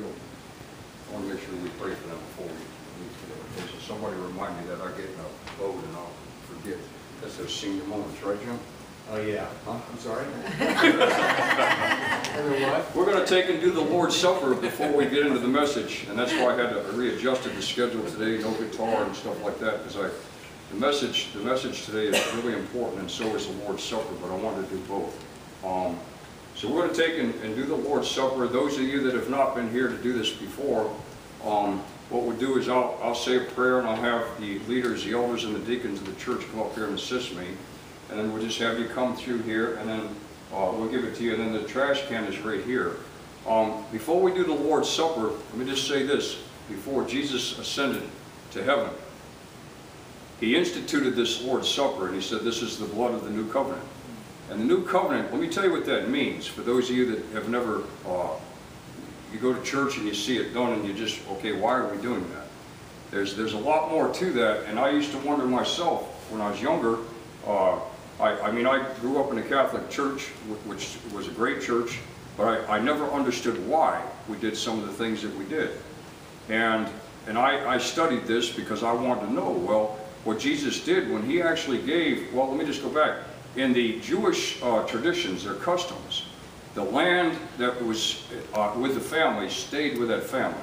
field. I want to make sure we pray for them before we leave today. Okay, so somebody remind me that I get in a boat and I'll forget. That's those senior moments, right, Jim? Oh, yeah. Huh? I'm sorry? And then what? We're going to take and do the Lord's Supper before we get into the message, and that's why I had to readjusted the schedule today, no guitar and stuff like that, because the message today is really important, and so is the Lord's Supper, but I wanted to do both. So we're going to take and do the Lord's Supper. Those of you that have not been here to do this before, what we'll do is I'll say a prayer, and I'll have the leaders, the elders, and the deacons of the church come up here and assist me. And then we'll just have you come through here, and then we'll give it to you. And then the trash can is right here. Before we do the Lord's Supper, let me just say this. Before Jesus ascended to heaven, he instituted this Lord's Supper, and he said, this is the blood of the new covenant. And the new covenant, let me tell you what that means. For those of you that have never, you go to church and you see it done, and you just, okay, why are we doing that? There's a lot more to that, and I used to wonder myself when I was younger. I mean, I grew up in a Catholic church, which was a great church, but I never understood why we did some of the things that we did. And I studied this because I wanted to know, well, what Jesus did when he actually gave, well, let me just go back. In the Jewish traditions, their customs, the land that was with the family stayed with that family.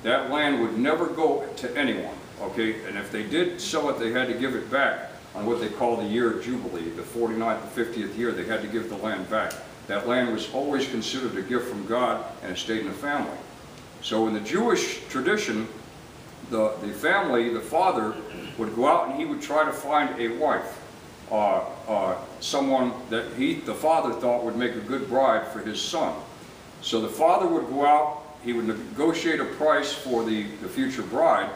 That land would never go to anyone, okay? And if they did sell it, they had to give it back on what they call the year of Jubilee, the 49th and 50th year. They had to give the land back. That land was always considered a gift from God, and it stayed in the family. So in the Jewish tradition, the family, the father, would go out and he would try to find a wife, someone that the father thought would make a good bride for his son. So the father would go out, he would negotiate a price for the future bride,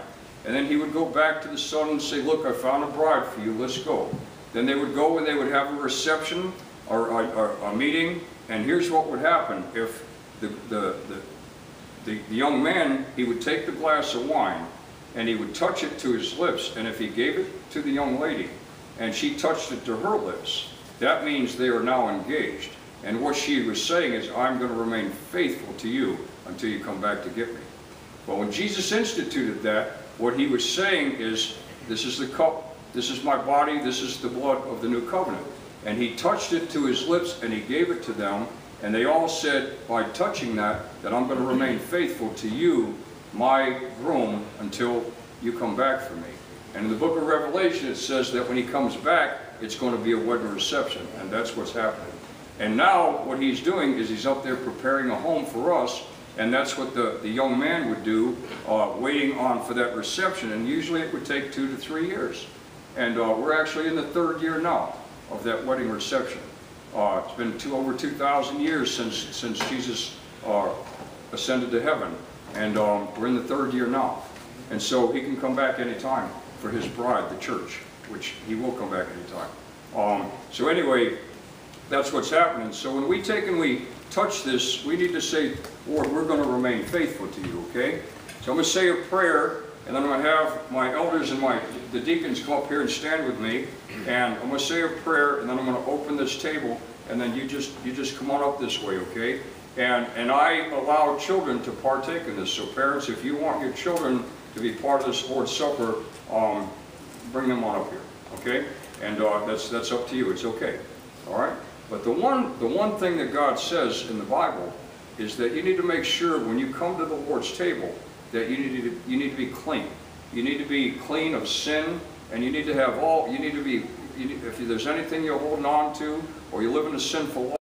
and then he would go back to the son and say, look, I found a bride for you, let's go. Then they would go and they would have a reception or a meeting, and here's what would happen. If the young man, he would take the glass of wine and he would touch it to his lips, and if he gave it to the young lady and she touched it to her lips, that means they are now engaged. And what she was saying is, I'm going to remain faithful to you until you come back to get me. But when Jesus instituted that, what he was saying is, this is the cup, this is my body, this is the blood of the new covenant. And he touched it to his lips and he gave it to them, and they all said, by touching that I'm going to remain faithful to you, my groom, until you come back for me. And in the book of Revelation it says that when he comes back, it's going to be a wedding reception, and that's what's happening. And now what he's doing is he's up there preparing a home for us, and that's what the young man would do, waiting on for that reception, and usually it would take 2 to 3 years. And we're actually in the 3rd year now of that wedding reception. It's been over 2,000 years since Jesus ascended to heaven, and we're in the 3rd year now. And so he can come back anytime for his bride, the church, which he will come back anytime. So anyway, that's what's happening. So when we take and we touch this, we need to say, Lord, we're going to remain faithful to you, okay? So I'm going to say a prayer, and then I'm going to have my elders and the deacons come up here and stand with me, and I'm going to say a prayer, and then I'm going to open this table, and then you just come on up this way, okay? And I allow children to partake in this. So parents, if you want your children to be part of this Lord's Supper, bring them on up here, okay? And that's up to you. It's okay, all right? But the one thing that God says in the Bible is that you need to make sure when you come to the Lord's table that you need to be clean. You need to be clean of sin, and you need to have if there's anything you're holding on to or you live in a sinful life,